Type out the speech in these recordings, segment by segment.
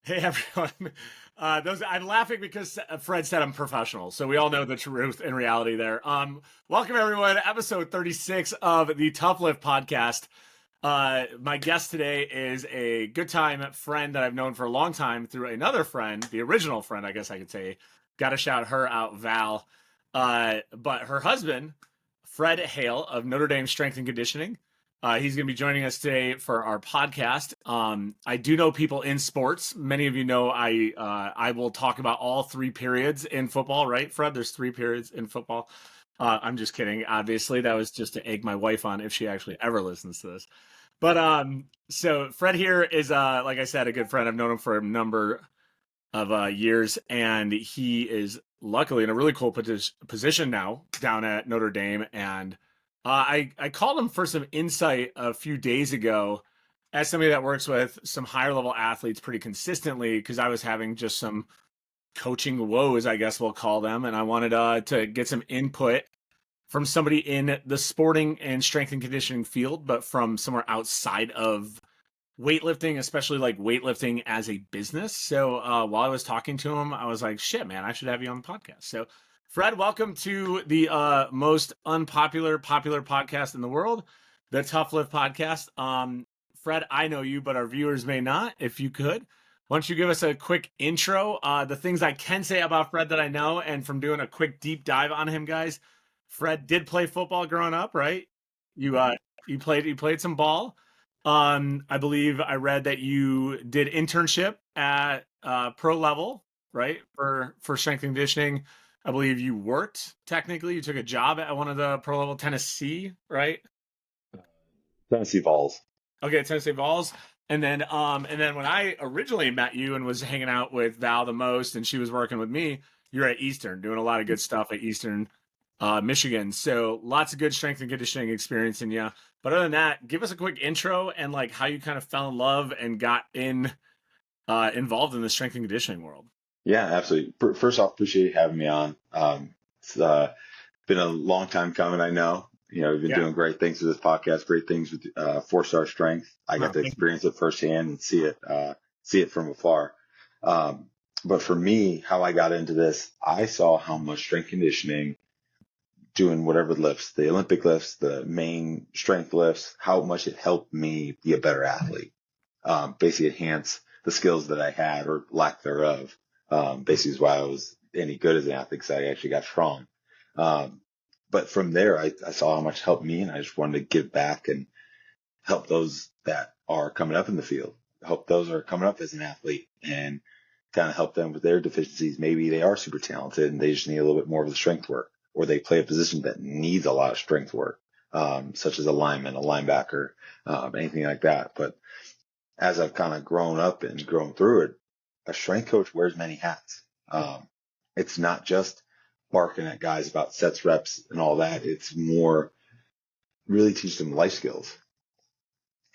Hey everyone. I'm laughing because Fred said I'm professional, so we all know the truth and reality there. Welcome everyone, episode 36 of the Tough Lift podcast. My guest today is a good time friend that I've known for a long time through another friend, the original friend, I guess I could say. Got to shout her out, Val. But her husband, Fred Hale of Notre Dame Strength and Conditioning. He's going to be joining us today for our podcast. I do know people in sports. Many of you know I will talk about all three periods in football, right, Fred? There's three periods in football. I'm just kidding. Obviously, that was just to egg my wife on if she actually ever listens to this. But so Fred here is like I said, a good friend. I've known him for a number of years, and he is luckily in a really cool position now down at Notre Dame. And I called him for some insight a few days ago as somebody that works with some higher level athletes pretty consistently because I was having just some coaching woes, I guess we'll call them, and I wanted to get some input from somebody in the sporting and strength and conditioning field, but from somewhere outside of weightlifting, especially like weightlifting as a business. So while I was talking to him, I was like, shit, man, I should have you on the podcast. So Fred, welcome to the most popular podcast in the world, the Tough Lift podcast. Fred, I know you, but our viewers may not. If you could, why don't you give us a quick intro? The things I can say about Fred that I know, and from doing a quick deep dive on him, guys. Fred did play football growing up, right? You played some ball. I believe I read that you did internship at pro level, right? For strength and conditioning. I believe you worked technically. You took a job at one of the pro level Tennessee, right? Tennessee Vols. Okay, Tennessee Vols. And then when I originally met you and was hanging out with Val the most, and she was working with me, you're at Eastern, doing a lot of good stuff at Eastern, Michigan. So lots of good strength and conditioning experience in you. But other than that, give us a quick intro and like how you kind of fell in love and got involved in the strength and conditioning world. Yeah, absolutely. First off, appreciate you having me on. It's been a long time coming, I know. We've been Yeah. doing great things with this podcast, great things with 4 Star Strength. I got Oh, to thank you. experience it firsthand and see it from afar. Um, but for me, how I got into this, I saw how much strength conditioning, doing whatever lifts, the Olympic lifts, the main strength lifts, how much it helped me be a better athlete. Basically enhance the skills that I had or lack thereof. Basically is why I was any good as an athlete because I actually got strong. But from there, I saw how much it helped me, and I just wanted to give back and help those that are coming up in the field, help those that are coming up as an athlete, and kind of help them with their deficiencies. Maybe they are super talented and they just need a little bit more of the strength work, or they play a position that needs a lot of strength work, such as a lineman, a linebacker, anything like that. But as I've kind of grown up and grown through it, a strength coach wears many hats. It's not just barking at guys about sets, reps, and all that. It's more really teach them life skills.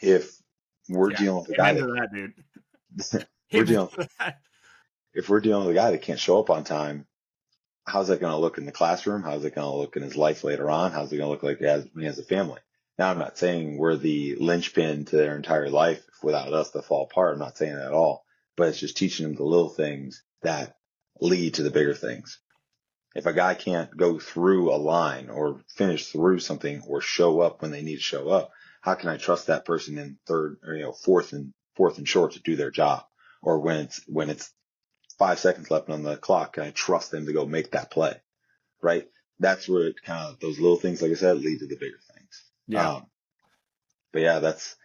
If we're Yeah. dealing with a guy Amen to that that, dude. we're Amen dealing to that. if we're dealing with a guy that can't show up on time, how's that going to look in the classroom? How's it going to look in his life later on? How's it going to look like when he has a family? Now, I'm not saying we're the linchpin to their entire life. Without us, they'll fall apart. I'm not saying that at all, but it's just teaching them the little things that lead to the bigger things. If a guy can't go through a line or finish through something or show up when they need to show up, how can I trust that person in third or, fourth and short to do their job? Or when it's 5 seconds left on the clock, can I trust them to go make that play? Right? That's where it kind of, those little things, like I said, lead to the bigger things. Yeah. But yeah, that's,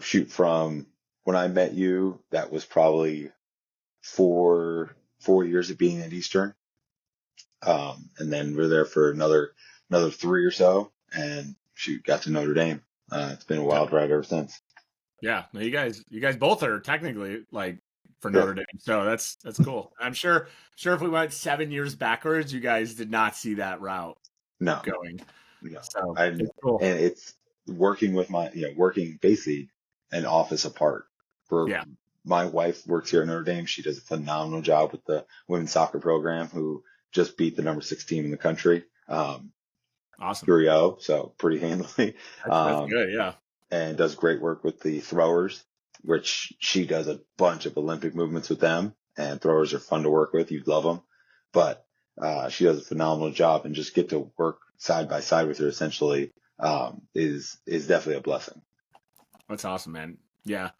shoot, from when I met you, that was probably 4 years of being at Eastern. And then we're there for another 3 or so, and shoot, got to Notre Dame. It's been a Okay. wild ride ever since. Yeah. No, you guys both are technically like for Yeah. Notre Dame. So that's cool. I'm sure if we went 7 years backwards, you guys did not see that route No, going. no. So And it's cool. it's working with working basically an office apart. For Yeah. my wife works here at Notre Dame. She does a phenomenal job with the women's soccer program, who just beat the number 6 team in the country. Awesome. 3-0, so pretty handily. That's Um, good. Yeah. and does great work with the throwers. which she does a bunch of Olympic movements with them, and throwers are fun to work with. You'd love them, but she does a phenomenal job, and just get to work side by side with her essentially is definitely a blessing. That's awesome, man. Yeah.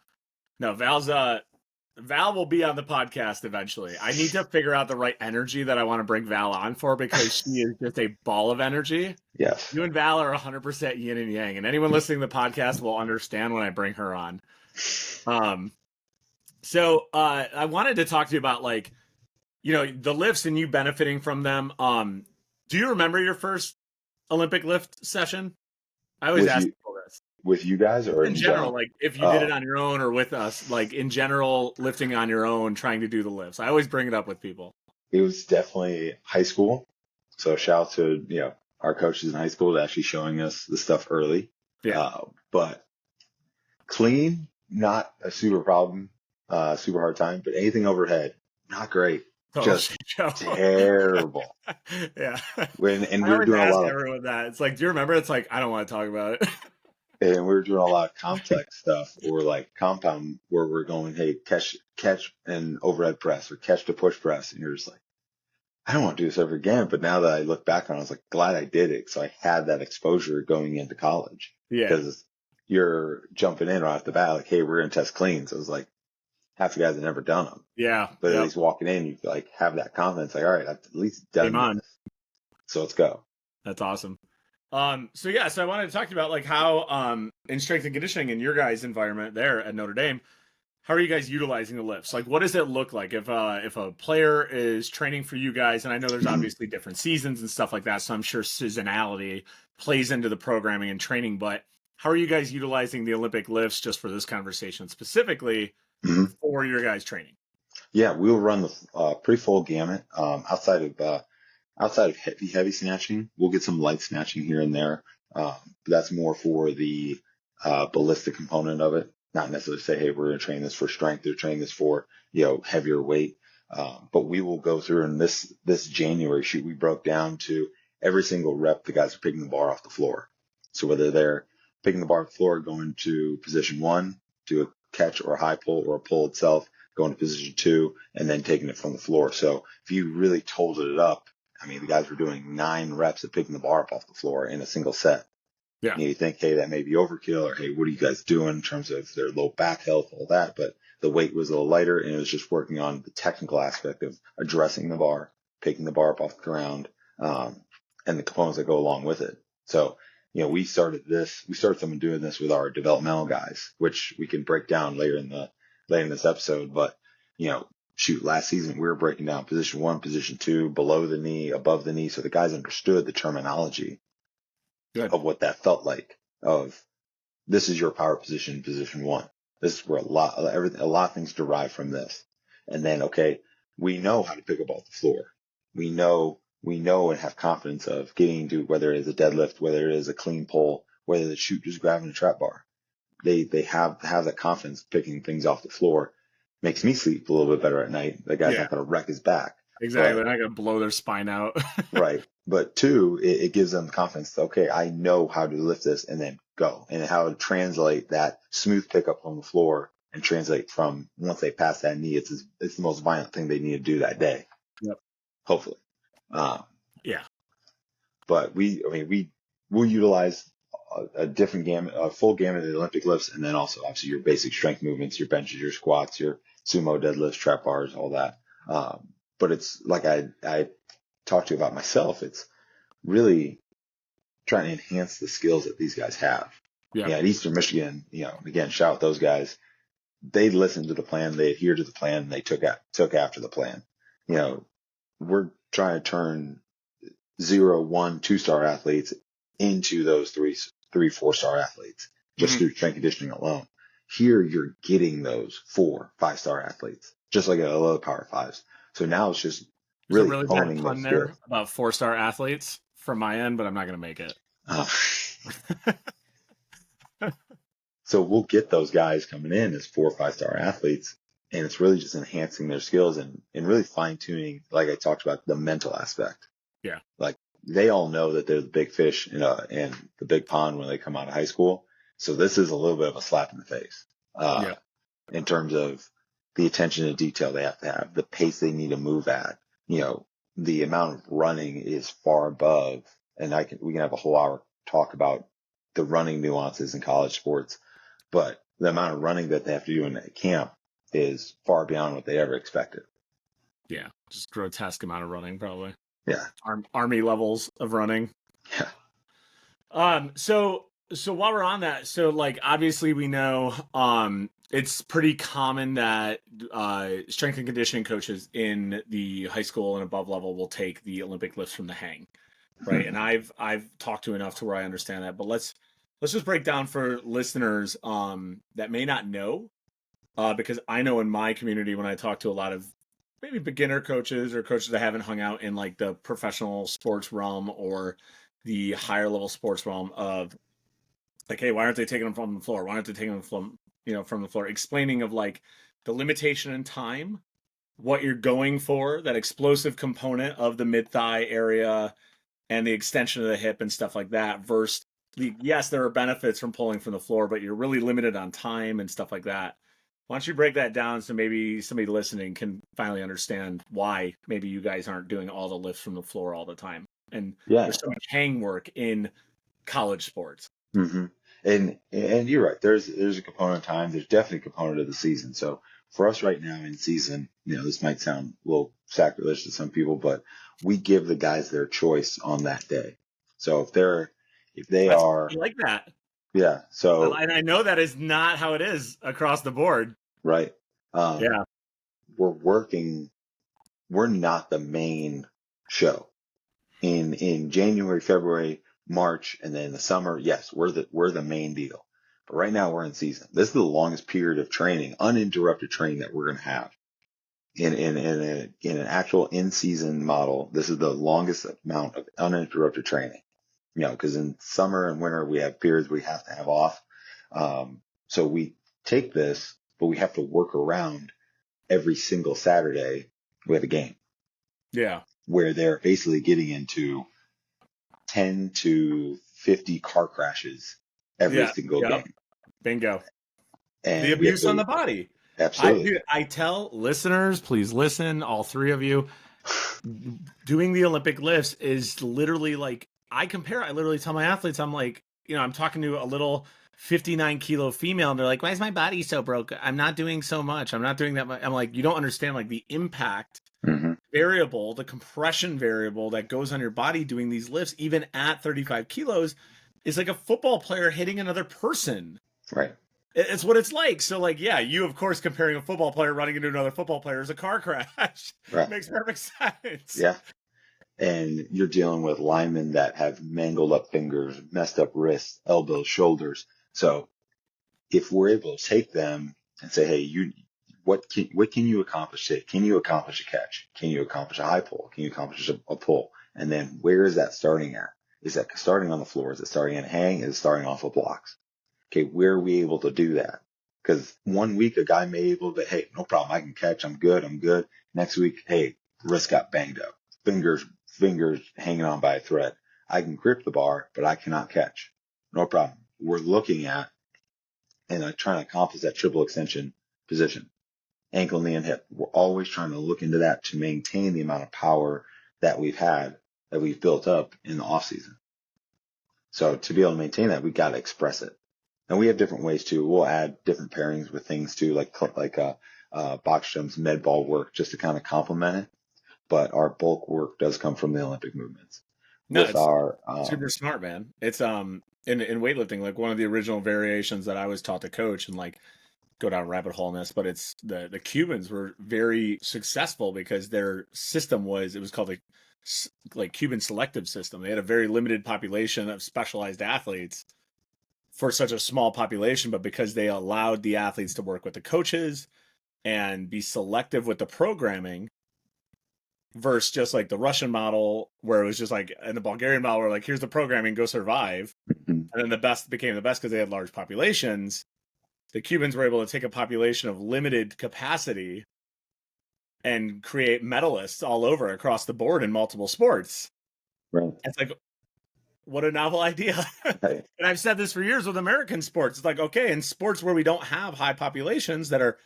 No, Val will be on the podcast eventually. I need to figure out the right energy that I want to bring Val on for, because she is just a ball of energy. Yes. You and Val are 100% yin and yang, and anyone listening to the podcast will understand when I bring her on. So I wanted to talk to you about, like, the lifts and you benefiting from them. Do you remember your first Olympic lift session? I always With ask you, people this. with you guys, or In in general, general? like if you did it Oh, on your own or with us, like in general, lifting on your own, trying to do the lifts. I always bring it up with people. it was definitely high school. So shout out to, our coaches in high school to actually showing us the stuff early. Yeah. But clean, not a super problem, super hard time, but anything overhead, not great. Total Just shit show. terrible. Yeah. And I we were always doing a ask lot of, everyone that. It's like, do you remember? It's like, I don't want to talk about it. and we were doing a lot of complex stuff, or like compound, where we're going, hey, catch and overhead press, or catch to push press. And you're just like, I don't want to do this ever again. But now that I look back on it, I was like, glad I did it. So I had that exposure going into college, Yeah. because you're jumping in right off the bat, like, hey, we're going to test cleans. So it was like, half the guys have never done them, Yeah. but at Yep. least walking in, you like have that confidence, like, all right, I've at least Game done on. this. So let's go. That's awesome. So I wanted to talk to you about, like, how in strength and conditioning in your guys' environment there at Notre Dame, how are you guys utilizing the lifts? Like, what does it look like if a player is training for you guys? And I know there's obviously different seasons and stuff like that, so I'm sure seasonality plays into the programming and training. But how are you guys utilizing the Olympic lifts just for this conversation specifically for your guys' training? Yeah, we'll run the pretty full gamut. Outside of heavy snatching, we'll get some light snatching here and there. But that's more for the ballistic component of it. Not necessarily say, hey, we're going to train this for strength or train this for heavier weight. But we will go through, and this January shoot, we broke down to every single rep the guys are picking the bar off the floor. So whether they're picking the bar off the floor, going to position one, do a catch or a high pull, or a pull itself, going to position two, and then taking it from the floor. So if you really totaled it up, I mean, the guys were doing 9 reps of picking the bar up off the floor in a single set. Yeah. And you think, hey, that may be overkill, or hey, what are you guys doing in terms of their low back health, all that. But the weight was a little lighter, and it was just working on the technical aspect of addressing the bar, picking the bar up off the ground, and the components that go along with it. So, we started someone doing this with our developmental guys, which we can break down later in this episode. But, shoot, last season we were breaking down position one, position two, below the knee, above the knee. So the guys understood the terminology of what that felt like, of this is your power position, position one. This is where a lot of things derive from this. And then, okay, we know how to pick up off the floor. We know and have confidence of getting to, whether it is a deadlift, whether it is a clean pull, whether the shoot just grabbing a trap bar. They have that confidence picking things off the floor. Makes me sleep a little bit better at night. The guy's not going to wreck his back. Exactly. They're not going to blow their spine out. Right. But two, it gives them confidence. Okay, I know how to lift this and then go, and how to translate that smooth pickup on the floor and translate from, once they pass that knee, it's the most violent thing they need to do that day. Yep. Hopefully. Yeah. But we'll utilize a different gamut, a full gamut of the Olympic lifts, and then also obviously your basic strength movements, your benches, your squats, your sumo deadlifts, trap bars, all that. But it's like I talked to you about myself. It's really trying to enhance the skills that these guys have. Yeah. At Eastern Michigan, again, shout out those guys. They listened to the plan, they adhered to the plan, and they took after the plan. We're trying to turn 0, 1, 2-star athletes into those 3, 4-star athletes just through strength conditioning alone. Here, you're getting those 4, 5-star athletes, just like at other Power Fives. So now it's just really honing those skills. About 4-star athletes from my end, but I'm not going to make it. So we'll get those guys coming in as 4 or 5-star athletes, and it's really just enhancing their skills and really fine tuning, like I talked about, the mental aspect. Yeah. Like, they all know that they're the big fish in the big pond when they come out of high school. So this is a little bit of a slap in the face. in terms of the attention to detail they have to have, the pace they need to move at. The amount of running is far above, and we can have a whole hour talk about the running nuances in college sports, but the amount of running that they have to do in camp is far beyond what they ever expected. Yeah, just grotesque amount of running, probably. Yeah. Army levels of running. Yeah. So while we're on that, so like obviously we know it's pretty common that strength and conditioning coaches in the high school and above level will take the Olympic lifts from the hang, right? And I've talked to enough to where I understand that, but let's just break down for listeners that may not know, because I know in my community when I talk to a lot of maybe beginner coaches or coaches that haven't hung out in like the professional sports realm or the higher level sports realm of like, hey, why aren't they taking them from the floor? Why aren't they taking them from the floor? Explaining of like the limitation in time, what you're going for, that explosive component of the mid thigh area and the extension of the hip and stuff like that. Versus yes, there are benefits from pulling from the floor, but you're really limited on time and stuff like that. Why don't you break that down so maybe somebody listening can finally understand why maybe you guys aren't doing all the lifts from the floor all the time? And there's so much hang work in college sports. Mm-hmm. And you're right. There's a component of time. There's definitely a component of the season. So for us right now in season, this might sound a little sacrilegious to some people, but we give the guys their choice on that day. So if they are I like that. Yeah. So And I know that is not how it is across the board. right. Yeah. We're not the main show in January, February, March, and then in the summer. Yes, we're the main deal. But right now we're in season. This is the longest period of training, uninterrupted training that we're going to have in an actual in-season model. This is the longest amount of uninterrupted training. Because in summer and winter we have periods we have to have off. So we take this, but we have to work around every single Saturday we have a game. Yeah. Where they're basically getting into 10 to 50 car crashes every single game. Bingo. And the abuse on the body. Absolutely. I tell listeners, please listen, all three of you, doing the Olympic lifts is literally like, I literally tell my athletes, I'm like, I'm talking to a little 59 kilo female and they're like, why is my body so broke? I'm not doing so much. I'm not doing that much. I'm like, you don't understand like the impact variable, the compression variable that goes on your body doing these lifts, even at 35 kilos, is like a football player hitting another person. Right. It's what it's like. So, like, yeah, you, of course, comparing a football player running into another football player is a car crash. Right. Makes perfect sense. Yeah. And you're dealing with linemen that have mangled up fingers, messed up wrists, elbows, shoulders. So if we're able to take them and say, hey, what can you accomplish today? Can you accomplish a catch? Can you accomplish a high pull? Can you accomplish a pull? And then where is that starting at? Is that starting on the floor? Is it starting in a hang? Is it starting off of blocks? Okay, where are we able to do that? Because 1 week a guy may be able to, hey, no problem, I can catch, I'm good. Next week, hey, wrist got banged up, fingers hanging on by a thread. I can grip the bar, but I cannot catch. No problem. We're looking at and trying to accomplish that triple extension position, ankle, knee, and hip. We're always trying to look into that to maintain the amount of power that we've built up in the off season. So to be able to maintain that, we got to express it. And we have different ways too. We'll add different pairings with things too, like Bachstrom's med ball work, just to kind of complement it. But our bulk work does come from the Olympic movements. No, it's super smart, man. It's in weightlifting, like one of the original variations that I was taught to coach, and like go down a rabbit hole in this, but it's the Cubans were very successful because their system was called like Cuban selective system. They had a very limited population of specialized athletes for such a small population, but because they allowed the athletes to work with the coaches and be selective with the programming versus just like the Russian model where it was just like, and the Bulgarian model where like, here's the programming, go survive. And then the best became the best because they had large populations. The Cubans were able to take a population of limited capacity and create medalists all over across the board in multiple sports. Right. It's like, what a novel idea. Right. And I've said this for years with American sports. It's like, okay, in sports where we don't have high populations that are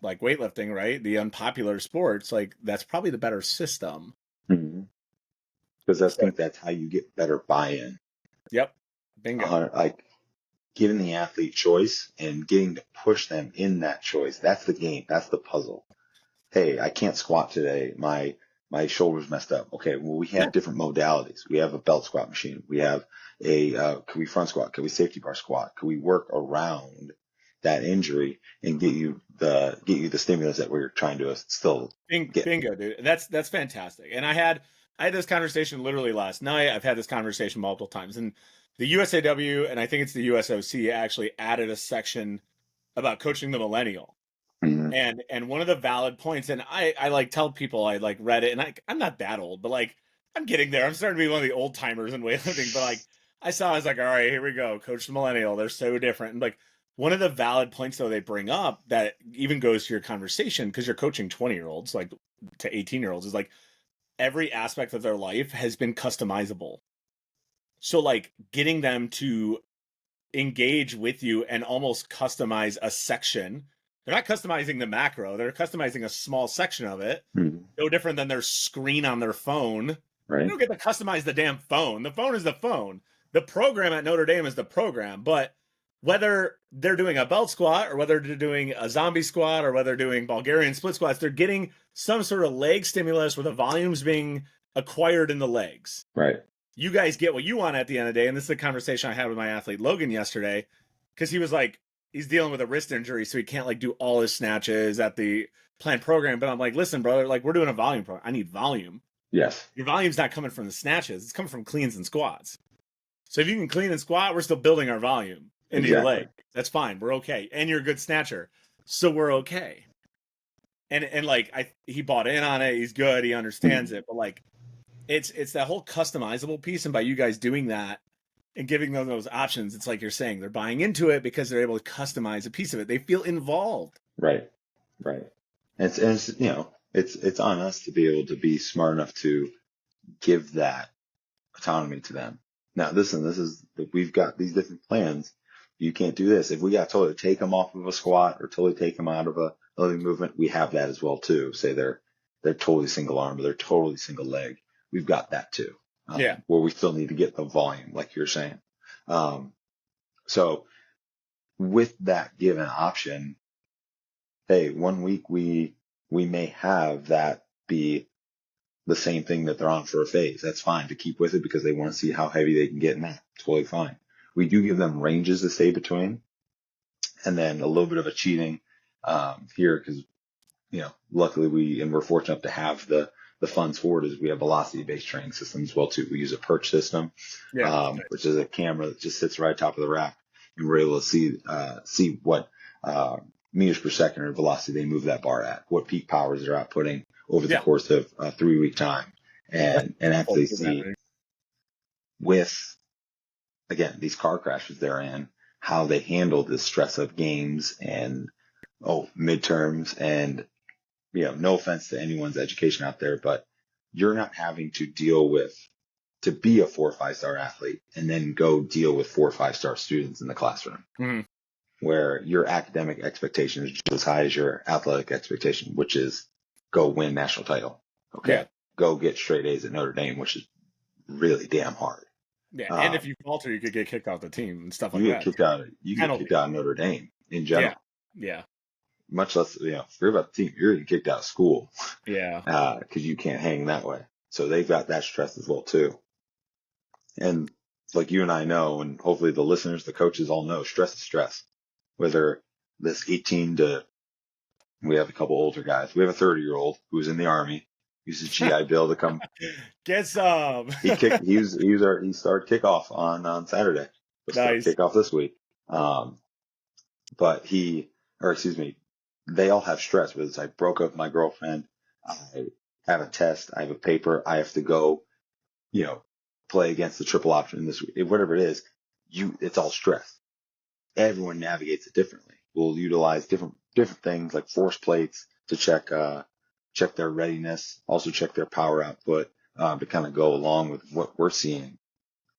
like weightlifting, right? The unpopular sports, like that's probably the better system. Because I So, think that's how you get better buy-in. yep. Bingo. Like giving the athlete choice and getting to push them in that choice. That's the game. That's the puzzle. Hey, I can't squat today. My shoulder's messed up. Okay, well, we have different modalities. We have a belt squat machine. We have can we front squat? Can we safety bar squat? Can we work around that injury and get you the stimulus that we're trying to still get? Bingo, dude. That's fantastic. And I had this conversation literally last night. I've had this conversation multiple times. And the USAW, and I think it's the USOC, actually added a section about coaching the millennial. And one of the valid points, and I like tell people, I like read it, and I'm not that old, but like I'm getting there. I'm starting to be one of the old timers in weightlifting, but like I was like, all right, here we go, coach the millennial. They're so different. And like one of the valid points though they bring up that even goes to your conversation, because you're coaching 20-year-olds like to 18-year-olds, is like every aspect of their life has been customizable. So like getting them to engage with you and almost customize a section. They're not customizing the macro. They're customizing a small section of it. No different than their screen on their phone. Right. You don't get to customize the damn phone. The phone is the phone. The program at Notre Dame is the program. But whether they're doing a belt squat or whether they're doing a zombie squat or whether they're doing Bulgarian split squats, they're getting some sort of leg stimulus where the volume's being acquired in the legs. Right. You guys get what you want at the end of the day. And this is a conversation I had with my athlete Logan yesterday, because he was like, he's dealing with a wrist injury, so he can't like do all his snatches at the planned program. But I'm like, listen, brother, like we're doing a volume program. I need volume. Yes. Your volume's not coming from the snatches. It's coming from cleans and squats. So if you can clean and squat, we're still building our volume into your leg. That's fine. We're okay. And you're a good snatcher. So we're okay. And like he bought in on it. He's good. He understands it. But like it's that whole customizable piece. And by you guys doing that and giving them those options, it's like you're saying they're buying into it because they're able to customize a piece of it. They feel involved. Right. Right. And it's it's on us to be able to be smart enough to give that autonomy to them. Now, listen, we've got these different plans. You can't do this. If we got told to take them off of a squat or totally take them out of a living movement, we have that as well too. Say they're totally single arm or they're totally single leg. We've got that too. Where we still need to get the volume, like you're saying. So with that given option, hey, 1 week we may have that be the same thing that they're on for a phase. That's fine to keep with it because they want to see how heavy they can get in that. Totally fine. We do give them ranges to stay between, and then a little bit of a cheating here because luckily we're fortunate enough to have the funds for it. Is we have velocity based training systems as well too. We use a perch system, which is a camera that just sits right top of the rack, and we're able to see what meters per second or velocity they move that bar at, what peak powers they're outputting over the course of a 3-week time, and actually see with, again, these car crashes they're in, how they handle the stress of games and midterms. And no offense to anyone's education out there, but you're not having to deal with to be a 4 or 5-star athlete and then go deal with 4 or 5-star students in the classroom. Where your academic expectation is just as high as your athletic expectation, which is go win national title. Okay. Go get straight A's at Notre Dame, which is really damn hard. Yeah. And if you falter, you could get kicked off the team and stuff like that. You get kicked out of Notre Dame in general. Yeah. Much less, forget about the team. You're getting kicked out of school. Yeah. Because you can't hang that way. So they've got that stress as well too. And like you and I know, and hopefully the listeners, the coaches all know, stress is stress. Whether this 18 to, we have a couple older guys. We have a 30-year-old who was in the Army, used his GI Bill to come get some. He started kickoff on Saturday. Nice. Kickoff this week. But they all have stress. Whether it's I broke up with my girlfriend, I have a test, I have a paper, I have to go, play against the triple option this week, whatever it is, it's all stress. Everyone navigates it differently. We'll utilize different things like force plates to check their readiness, also check their power output, to kind of go along with what we're seeing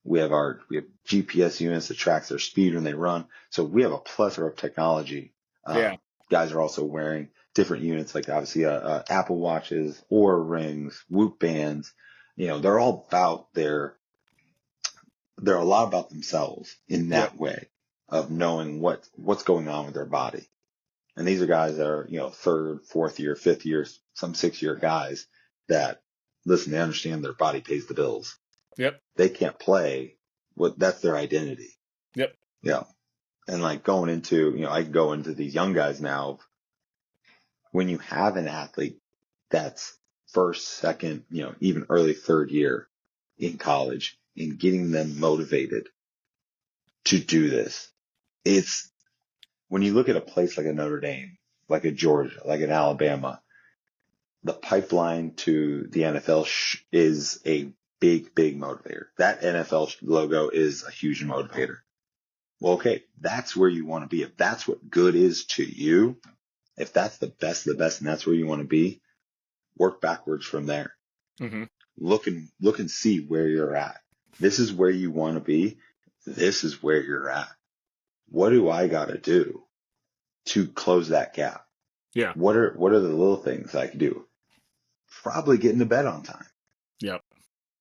We have GPS units that tracks their speed when they run. So we have a plethora of technology. Yeah. Guys are also wearing different units, like obviously Apple Watches, Oura Rings, Whoop bands. They're all about they're a lot about themselves in Yep. that way of knowing what's going on with their body. And these are guys that are, third, fourth year, fifth year, some 6-year guys that listen, they understand their body pays the bills. Yep. They can't play. That's their identity. Yep. Yeah. And like going into, I can go into these young guys now. When you have an athlete that's first, second, even early third year in college and getting them motivated to do this, it's when you look at a place like a Notre Dame, like a Georgia, like an Alabama, the pipeline to the NFL is a big, big motivator. That NFL logo is a huge motivator. Well, okay, that's where you want to be. If that's what good is to you, if that's the best of the best and that's where you want to be, work backwards from there. Mm-hmm. Look and see where you're at. This is where you want to be. This is where you're at. What do I got to do to close that gap? Yeah. What are the little things I can do? Probably getting to bed on time. Yep.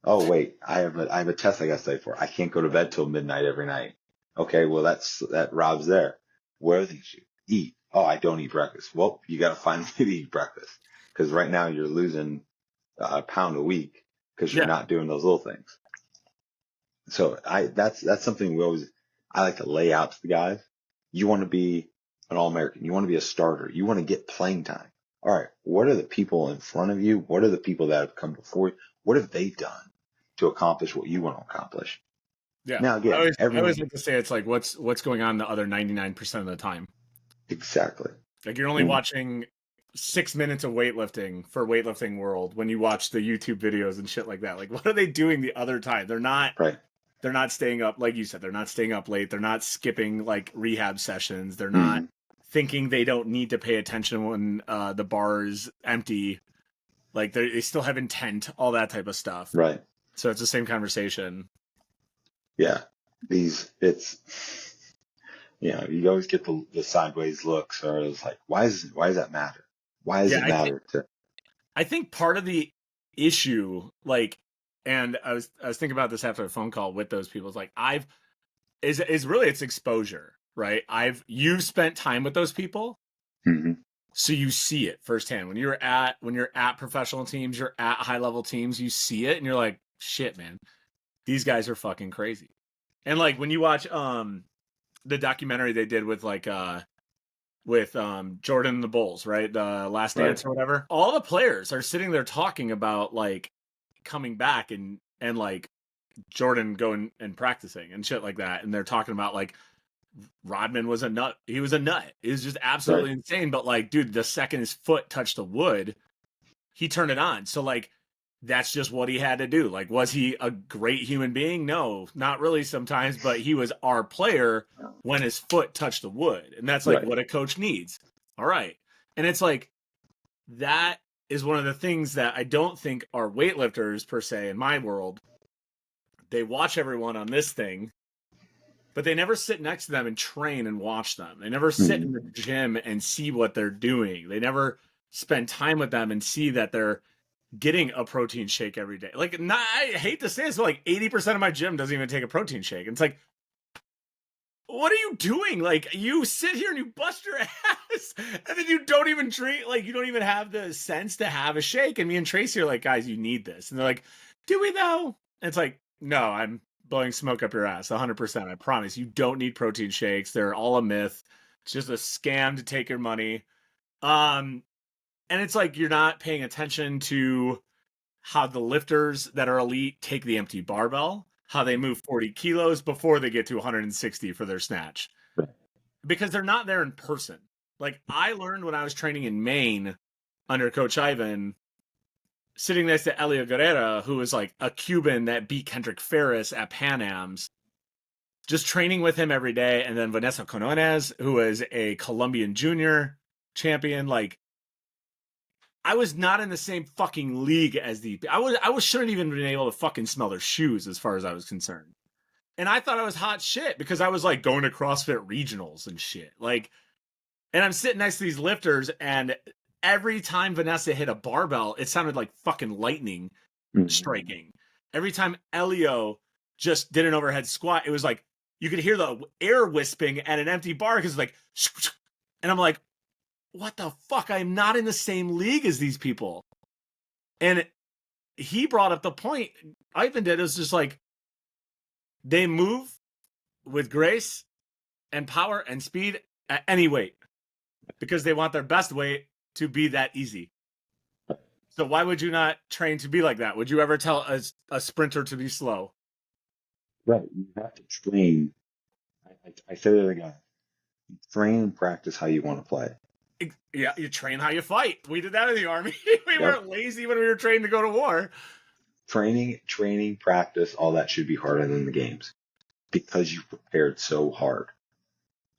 Oh wait, I have a test I got to study for. I can't go to bed till midnight every night. Okay, well that Rob's there. What are things you eat? Oh, I don't eat breakfast. Well, you got to find a way to eat breakfast because right now you're losing a pound a week because you're not doing those little things. So that's something I like to lay out to the guys. You want to be an All-American. You want to be a starter. You want to get playing time. All right. What are the people in front of you? What are the people that have come before you? What have they done to accomplish what you want to accomplish? Yeah. Now again, I always like to say it's like what's going on the other 99% of the time. Exactly. Like you're only watching 6 minutes of weightlifting for Weightlifting World when you watch the YouTube videos and shit like that. Like what are they doing the other time? They're not right. They're not staying up, like you said, they're not staying up late. They're not skipping like rehab sessions. They're not thinking they don't need to pay attention when the bar is empty. Like they still have intent, all that type of stuff. Right. So it's the same conversation. Yeah. It's you always get the sideways looks, or it's like, why does that matter? Why does it matter? I think part of the issue, like, and I was thinking about this after a phone call with those people. It's like is really it's exposure, right? You've spent time with those people, so you see it firsthand. When you're at professional teams, you're at high level teams, you see it, and you're like, shit, man, these guys are fucking crazy. And like when you watch the documentary they did with Jordan and the Bulls, right? The Last Dance or whatever. All the players are sitting there talking about like coming back and like Jordan going and practicing and shit like that. And they're talking about like Rodman was a nut. He was a nut. It was just absolutely insane. But like, dude, the second his foot touched the wood, he turned it on. So like, that's just what he had to do. Like, was he a great human being? No, not really sometimes, but he was our player when his foot touched the wood. And that's like what a coach needs. All right. And it's like, that is one of the things that I don't think are weightlifters per se in my world. They watch everyone on this thing, but they never sit next to them and train and watch them. They never sit in the gym and see what they're doing. They never spend time with them and see that they're getting a protein shake every day. Like, I hate to say this, but like 80% of my gym doesn't even take a protein shake. And it's like, what are you doing? Like, you sit here and you bust your ass, and then you don't even treat, like, you don't even have the sense to have a shake. And me and Tracy are like, guys, you need this. And they're like, do we though? And it's like, no, I'm blowing smoke up your ass, 100%. I promise. You don't need protein shakes. They're all a myth. It's just a scam to take your money. And it's like you're not paying attention to how the lifters that are elite take the empty barbell, how they move 40 kilos before they get to 160 for their snatch. Because they're not there in person. Like I learned when I was training in Maine under Coach Ivan, sitting next to Elio Guerrera, who was like a Cuban that beat Kendrick Ferris at Pan Am's, just training with him every day. And then Vanessa Conones, who is a Colombian junior champion, like, I was not in the same fucking league as I shouldn't even been able to fucking smell their shoes as far as I was concerned. And I thought I was hot shit because I was like going to CrossFit regionals and shit. Like, and I'm sitting next to these lifters, and every time Vanessa hit a barbell, it sounded like fucking lightning striking. Every time Elio just did an overhead squat, it was like you could hear the air wisping at an empty bar because it's like, and I'm like, what the fuck? I'm not in the same league as these people. And he brought up the point Ivan did, is just like, they move with grace and power and speed at any weight because they want their best weight to be that easy. So why would you not train to be like that? Would you ever tell a sprinter to be slow? Right. You have to train. I say that again. Train and practice how you want to play. Yeah, you train how you fight. We did that in the Army. We Yep. weren't lazy when we were trained to go to war. Training, practice, all that should be harder than the games because you prepared so hard.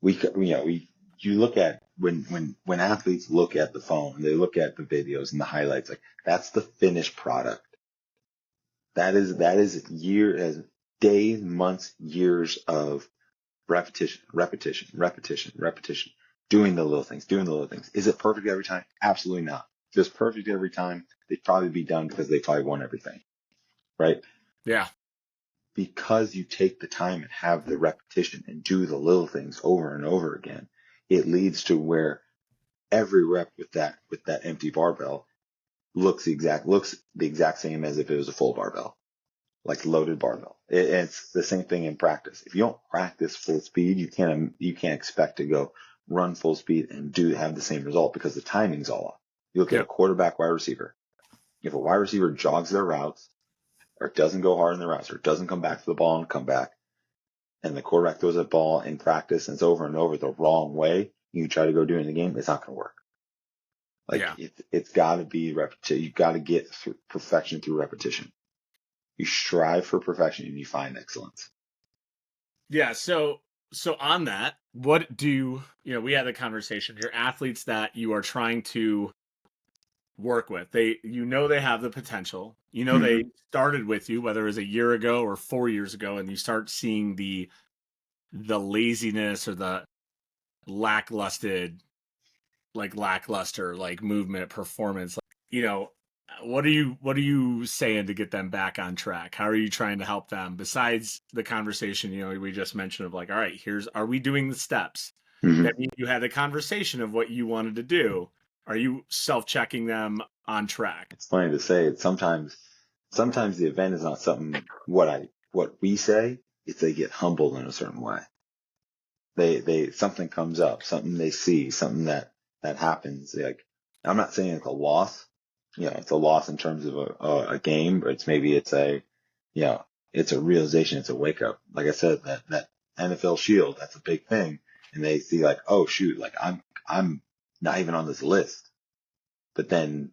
You look at when athletes look at the phone, they look at the videos and the highlights, like that's the finished product. That is days, months, years of repetition, doing the little things. Is it perfect every time? Absolutely not. If it was perfect every time, they'd probably be done because they probably won everything. Right? Yeah. Because you take the time and have the repetition and do the little things over and over again, it leads to where every rep with that empty barbell looks the exact same as if it was a full barbell, like loaded barbell. It's the same thing in practice. If you don't practice full speed, you can't expect to go run full speed and have the same result because the timing's all off. You look at a quarterback, wide receiver. If a wide receiver jogs their routes, or doesn't go hard in the routes, or doesn't come back to the ball and come back, and the quarterback throws a ball in practice and it's over and over the wrong way, you try to go do it in the game, it's not going to work. Like it's got to be repetition. You've got to get through perfection through repetition. You strive for perfection and you find excellence. Yeah. So on that, what do we had the conversation, your athletes that you are trying to work with, they have the potential, they started with you, whether it was a year ago or 4 years ago, and you start seeing the laziness or the lackluster movement performance. What are you saying to get them back on track? How are you trying to help them besides the conversation we just mentioned of like, all right, are we doing the steps? That you had a conversation of what you wanted to do. Are you self-checking them on track? It's funny to say. Sometimes the event is not something what we say. It's they get humbled in a certain way. They something comes up, something they see, something that happens. Like, I'm not saying it's a loss. It's a loss in terms of a game, but it's a realization. It's a wake up. Like I said, that NFL Shield, that's a big thing. And they see like, oh shoot, like I'm not even on this list. But then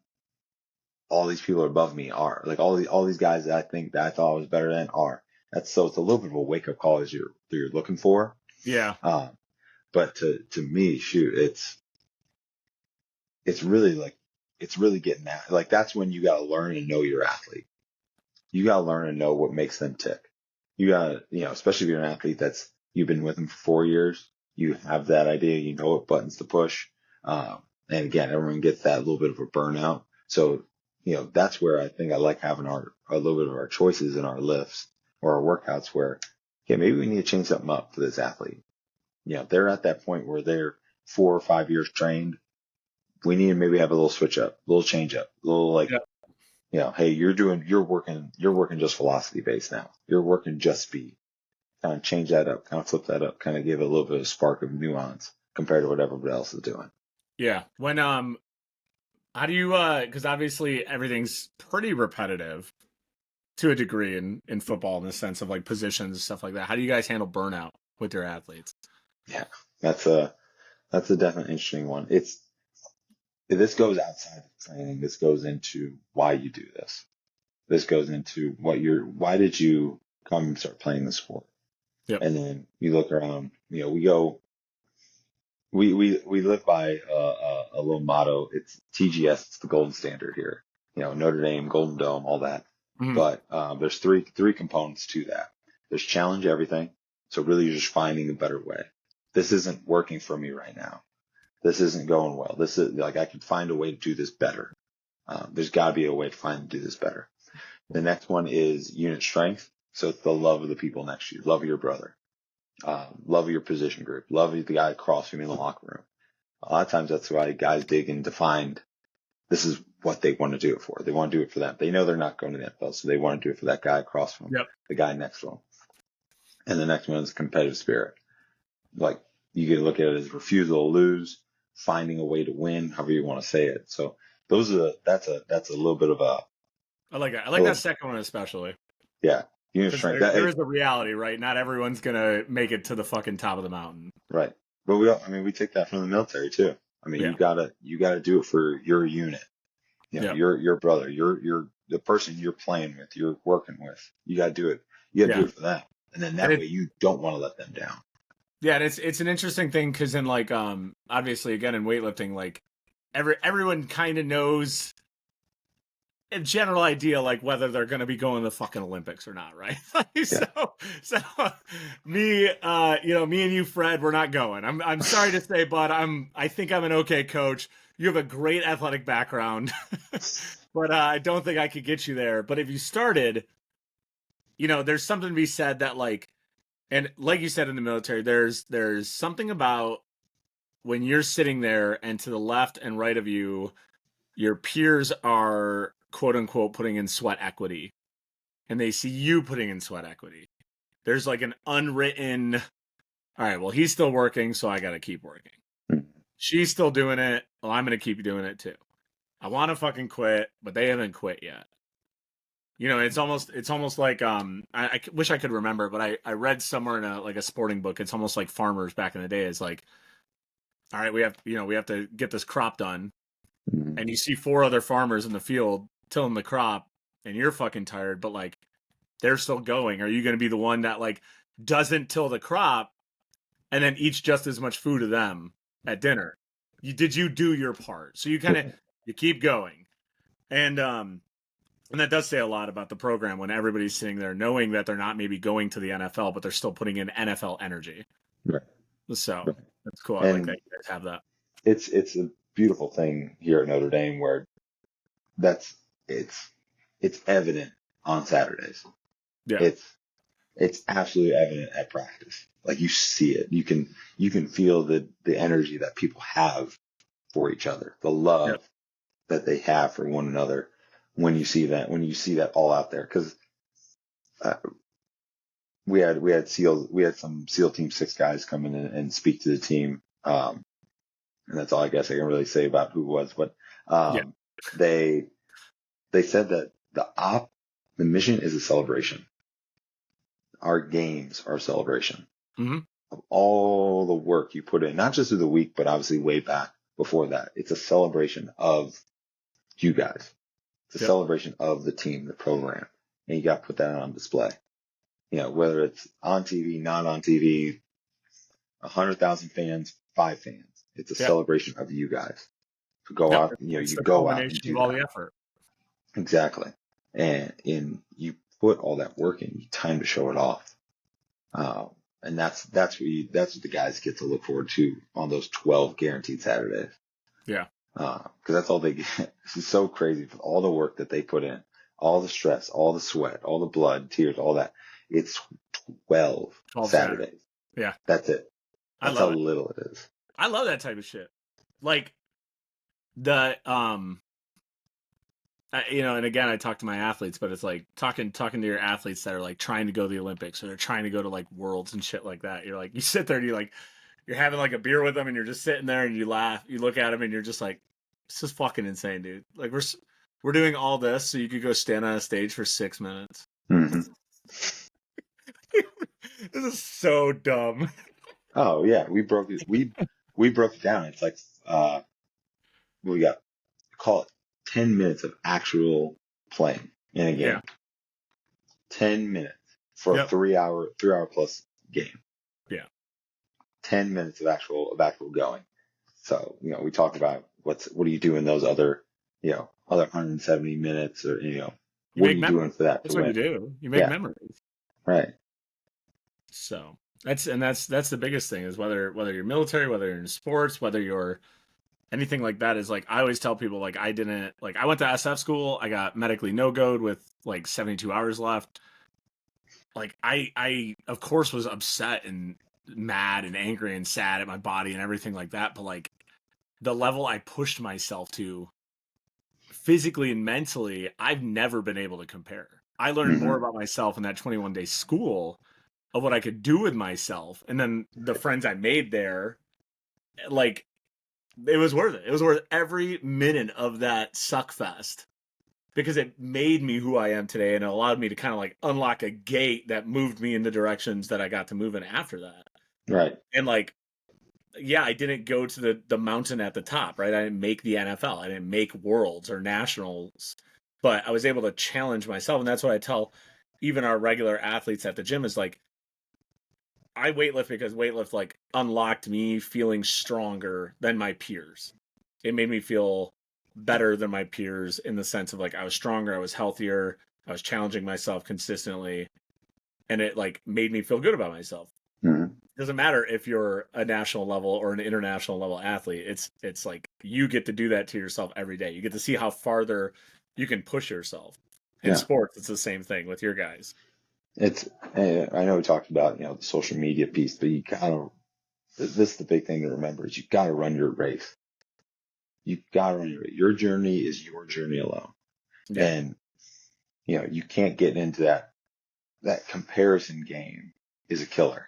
all these people above me are, like, all these guys that I thought I was better than are. It's a little bit of a wake up call as you're looking for. Yeah. But to me, shoot, it's really getting that. Like, that's when you got to learn and know your athlete. You got to learn and know what makes them tick. You got to, especially if you're an athlete you've been with them for 4 years, you have that idea, what buttons to push. And again, everyone gets that little bit of a burnout. So, that's where I think I like having a little bit of our choices in our lifts or our workouts where, okay, maybe we need to change something up for this athlete. They're at that point where they're 4 or 5 years trained. We need to maybe have a little switch up, a little change up, a little like, hey, you're working just velocity based now. You're working just speed. Kind of change that up, kind of flip that up, kind of give it a little bit of spark of nuance compared to what everybody else is doing. Yeah. When, how do you, because obviously everything's pretty repetitive to a degree in football in the sense of like positions and stuff like that. How do you guys handle burnout with your athletes? Yeah, that's a definite interesting one. This goes outside of training. This goes into why you do this. This goes into why did you come and start playing the sport? Yep. And then you look around, we live by a little motto. It's TGS. It's the golden standard here. Notre Dame, Golden Dome, all that. Mm-hmm. But there's three components to that. There's challenge everything. So really you're just finding a better way. This isn't working for me right now. This isn't going well. This is like, I can find a way to do this better. There's got to be a way to do this better. The next one is unit strength. So it's the love of the people next to you, love of your brother, love of your position group, love of the guy across from you in the locker room. A lot of times that's why guys dig in to find this is what they want to do it for. They want to do it for them. They know they're not going to the NFL, so they want to do it for that guy across from them, the guy next to them. And the next one is competitive spirit. Like you can look at it as refusal to lose, finding a way to win, however you want to say it. So those are that's a little bit of a. I like that. I like that second one especially. Yeah, unit strength. There is a reality, right? Not everyone's gonna make it to the fucking top of the mountain. Right, but we take that from the military too. I mean, you gotta do it for your unit. You know, your brother, your the person you're playing with, you're working with. You gotta do it. You gotta do it for them, and then that way you don't want to let them down. Yeah, and it's an interesting thing because in like obviously again in weightlifting, like everyone kind of knows a general idea like whether they're going to be going to the fucking Olympics or not, right? So me, me and you, Fred, we're not going. I'm sorry to say, but I think I'm an okay coach. You have a great athletic background, but I don't think I could get you there. But if you started, there's something to be said that like, and like you said in the military, there's something about when you're sitting there and to the left and right of you, your peers are quote unquote putting in sweat equity and they see you putting in sweat equity. There's like an unwritten, all right, well, he's still working, so I got to keep working. She's still doing it. Well, I'm going to keep doing it too. I want to fucking quit, but they haven't quit yet. It's almost like, I wish I could remember, but I read somewhere in a sporting book. It's almost like farmers back in the day. It's like, all right, we have to get this crop done. And you see 4 other farmers in the field tilling the crop and you're fucking tired, but like they're still going. Are you going to be the one that like doesn't till the crop and then eats just as much food as them at dinner? Did you do your part? So you keep going. And that does say a lot about the program when everybody's sitting there knowing that they're not maybe going to the NFL, but they're still putting in NFL energy. Right. So that's cool. I like that you guys have that. It's a beautiful thing here at Notre Dame where it's evident on Saturdays. Yeah. It's absolutely evident at practice. Like you see it. You can feel the energy that people have for each other, the love that they have for one another when you see that all out there. Cause, we had some SEAL Team 6 guys come in and speak to the team. And that's all I guess I can really say about who it was, but, they said that the mission is a celebration. Our games are a celebration of all the work you put in, not just through the week, but obviously way back before that. It's a celebration of you guys. It's a celebration of the team, the program, and you got to put that on display. Whether it's on TV, not on TV, 100,000 fans, 5 fans. It's a celebration of you guys. To go out, you go out and do all the effort. Exactly. And you put all that work in, you time to show it off. And that's what the guys get to look forward to on those 12 guaranteed Saturdays. Yeah. Cause that's all they get. This is so crazy for all the work that they put in, all the stress, all the sweat, all the blood, tears, all that. It's 12 Saturdays. Yeah. That's it. That's how little it is. I love that type of shit. Like the, and again, I talk to my athletes, but it's like talking to your athletes that are like trying to go to the Olympics or they're trying to go to like worlds and shit like that. You're like, you sit there and you're having like a beer with them and you're just sitting there and you laugh, you look at them and you're just like, this is fucking insane, dude. Like we're doing all this so you could go stand on a stage for 6 minutes. Mm-hmm. This is so dumb. Oh yeah. We broke it. We broke it down. It's like, we got, call it 10 minutes of actual playing in a game. Yeah. 10 minutes for a 3 hour plus game. Yeah. 10 minutes of actual going. So, we talk about what do you do in those other 170 minutes or, what are you doing for that? That's what you do. You make memories. Right. So that's the biggest thing is whether you're military, whether you're in sports, whether you're anything like that, is like I always tell people, like I went to SF school, I got medically no-goed with like 72 hours left. Like I of course was upset and mad and angry and sad at my body and everything like that, but like the level I pushed myself to physically and mentally, I've never been able to compare. I learned more Hmm. about myself in that 21-day school of what I could do with myself, and then the friends I made there, like it was worth it. It was worth every minute of that suck fest because it made me who I am today, and it allowed me to kind of like unlock a gate that moved me in the directions that I got to move in after that. Right. And like, yeah, I didn't go to the mountain at the top, right? I didn't make the NFL. I didn't make worlds or nationals, but I was able to challenge myself. And that's what I tell even our regular athletes at the gym is like, I weightlift because weightlift like unlocked me feeling stronger than my peers. It made me feel better than my peers in the sense of like I was stronger, I was healthier, I was challenging myself consistently, and it like made me feel good about myself. Hmm. Doesn't matter if you're a national level or an international level athlete. It's like you get to do that to yourself every day. You get to see how farther you can push yourself. In Yeah. sports, it's the same thing with your guys. It's, I know we talked about, the social media piece, but you gotta, this is the big thing to remember is you gotta run your race. You gotta run your race. Your journey is your journey alone. Yeah. And, you can't get into that comparison game is a killer.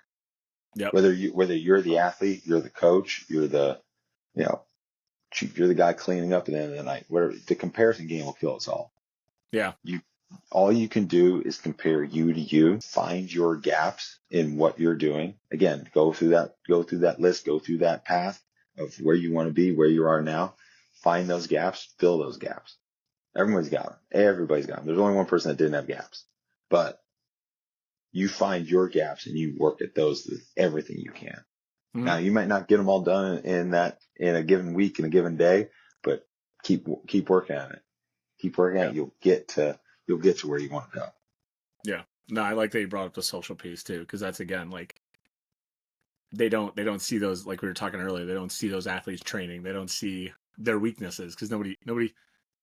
Yep. Whether you're the athlete, you're the coach, you know, you're the guy cleaning up at the end of the night, whatever, the comparison game will kill us all. Yeah. You, all you can do is compare you to you, find your gaps in what you're doing. Again, go through that list, go through that path of where you want to be, where you are now, find those gaps, fill those gaps. Everybody's got them. Everybody's got them. There's only one person that didn't have gaps, but you find your gaps and you work at those with everything you can. Mhm. Now you might not get them all done in a given week, in a given day, but keep working at it. Keep working at Yeah. it. You'll get to where you want to go. Yeah. No, I like that you brought up the social piece too, because that's again like they don't see those, like we were talking earlier. They don't see those athletes training. They don't see their weaknesses because nobody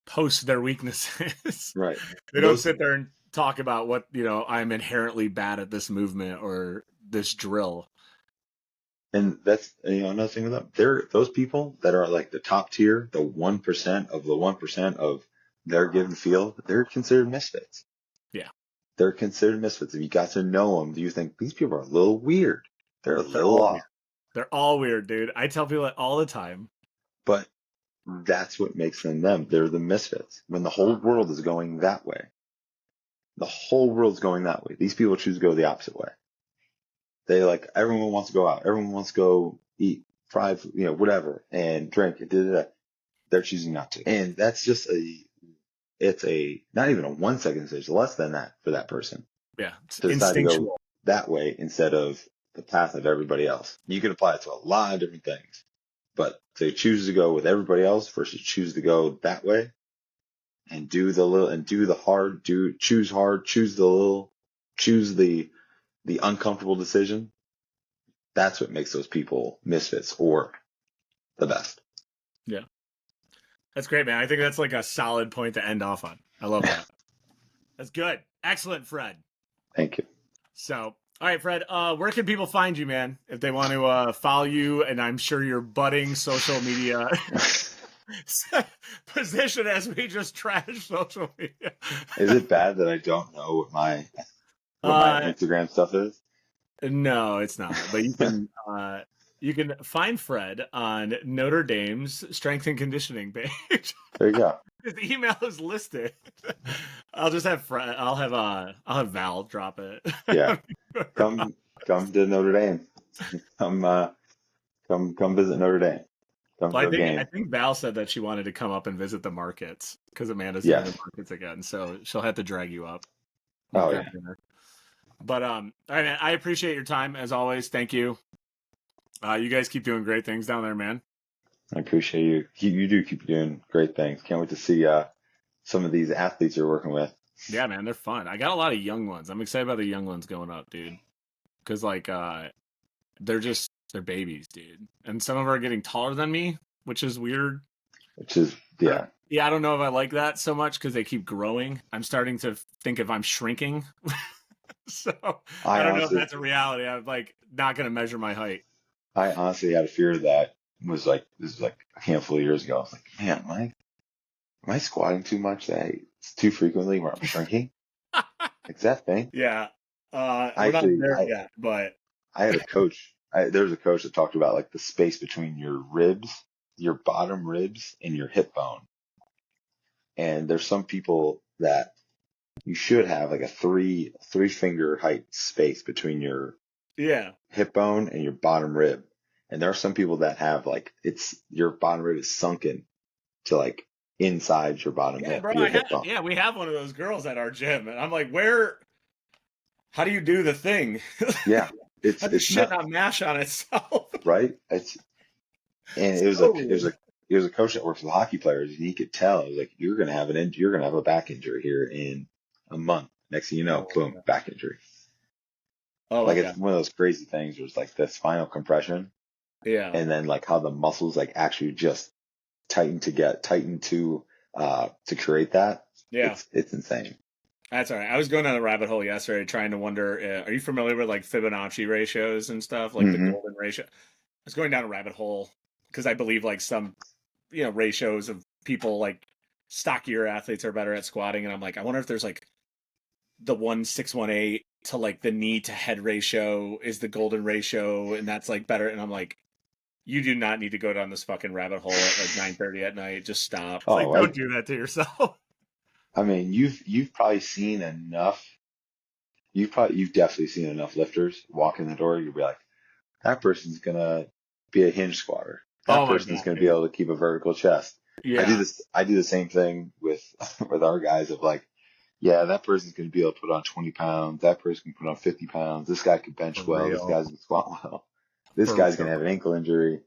posts their weaknesses. Right. They don't Those sit there and talk about what I'm inherently bad at this movement or this drill. and that's another thing with them. They're those people that are like the top tier, the 1% of the 1% of their given field. They're considered misfits. Yeah, They're considered misfits. If you got to know them, you think these people are a little weird. They're a they're little all off. weird. They're all weird, dude. I tell people that all the time. But that's what makes them them. They're the misfits. When the whole world is going that way, the whole world's going that way. These people choose to go the opposite way. They like everyone wants to go out. Everyone wants to go eat fried, whatever, and drink and da da da. They're choosing not to. And that's just it's a not even a 1 second decision, less than that for that person Yeah, it's to decide to go instinctual. that way instead of the path of everybody else. You can apply it to a lot of different things, but to choose to go with everybody else versus choose to go that way and do the little and do the hard, choose the little, choose the uncomfortable decision. That's what makes those people misfits or the best. Yeah, that's great, man. I think that's like a solid point to end off on. I love that. That's good. Excellent, Fred. Thank you. So, all right, Fred, where can people find you, man, if they want to follow you? And I'm sure your budding social media position as we just trash social media. Is it bad that I don't know what my uh, Instagram stuff is? no, it's not. But you can find Fred on Notre Dame's strength and conditioning page. There you go. His email is listed. I'll just have Fred. I'll have Val drop it. Yeah. Come to Notre Dame. Come come visit Notre Dame. Come Well, to a I game. think Val said that she wanted to come up and visit the markets because Amanda's doing the Yes. markets again, so she'll have to drag you up. We'll Oh grab yeah. dinner. But all right, man. I appreciate your time as always. Thank you. You guys keep doing great things down there, man. I appreciate you. You do keep doing great things. Can't wait to see some of these athletes you're working with. Yeah, man, they're fun. I got a lot of young ones. I'm excited about the young ones going up, dude. because like they're babies, dude, and some of them are getting taller than me, which is weird. Which is, yeah. I don't know if I like that so much because they keep growing. I'm starting to think if I'm shrinking. So I don't know if that's a reality. I'm like not going to measure my height. I honestly had a fear that was like, this was like a handful of years ago. I was like, man, am I squatting too much? That it's too frequently where I'm shrinking? Like that thing? Yeah. We're not Actually, there yet, but I had a coach. There was a coach that talked about like the space between your ribs, your bottom ribs, and your hip bone. And there's some people that you should have like a three finger height space between your yeah, hip bone and your bottom rib. And there are some people that have like your bottom rib is sunken to like inside your bottom yeah, hip, bro. your hip bone. Yeah, we have one of those girls at our gym, and I'm like, how do you do the thing? Yeah, How does shit not mash on itself? Right. It was a coach that works with hockey players, and he could tell, he was like, you're gonna have a back injury here in a month. Next thing you know, boom, back injury. Oh, like it's one of those crazy things where it's like the spinal compression, yeah, and then like how the muscles like actually just tighten to create that. Yeah, it's insane. That's all right. I was going down a rabbit hole yesterday trying to wonder, are you familiar with like Fibonacci ratios and stuff, like the golden ratio? I was going down a rabbit hole because I believe like some, ratios of people like stockier athletes are better at squatting. And I'm like, I wonder if there's like the 1:618 to like the knee to head ratio is the golden ratio. And that's like better. And I'm like, you do not need to go down this fucking rabbit hole at like 9:30 at night. Just stop. It's like, don't do that to yourself. I mean, you've probably seen enough. You've definitely seen enough lifters walk in the door. You'll be like, that person's gonna be a hinge squatter. That person's gonna be able to keep a vertical chest. Yeah. I do the same thing with our guys of like, yeah, that person's gonna be able to put on 20 pounds. That person can put on 50 pounds. This guy can bench well. This guy's gonna squat well. This guy's gonna have an ankle injury.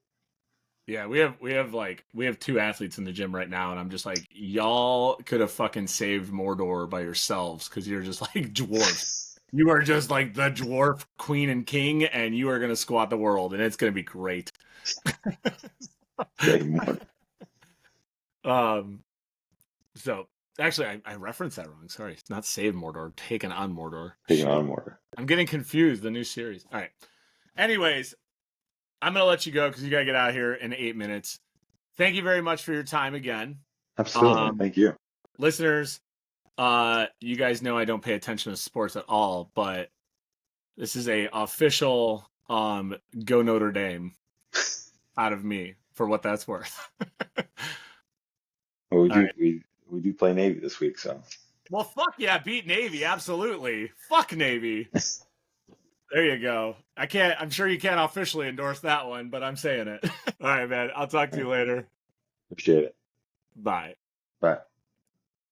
Yeah, we have two athletes in the gym right now, and I'm just like, y'all could have fucking saved Mordor by yourselves because you're just like dwarfs. You are just like the dwarf queen and king, and you are gonna squat the world, and it's gonna be great. So actually, I referenced that wrong. Sorry, it's not Save Mordor, Taken on Mordor. Taken on Mordor. I'm getting confused. The new series. All right. Anyways, I'm going to let you go because you got to get out of here in 8 minutes. Thank you very much for your time again. Absolutely. Thank you. Listeners, you guys know I don't pay attention to sports at all, but this is a official Go Notre Dame out of me for what that's worth. Well, we do play Navy this week, so. Well, fuck yeah, beat Navy, absolutely. Fuck Navy. There you go. I'm sure you can't officially endorse that one, but I'm saying it. All right, man. I'll talk to you later. Appreciate it. Bye. Bye.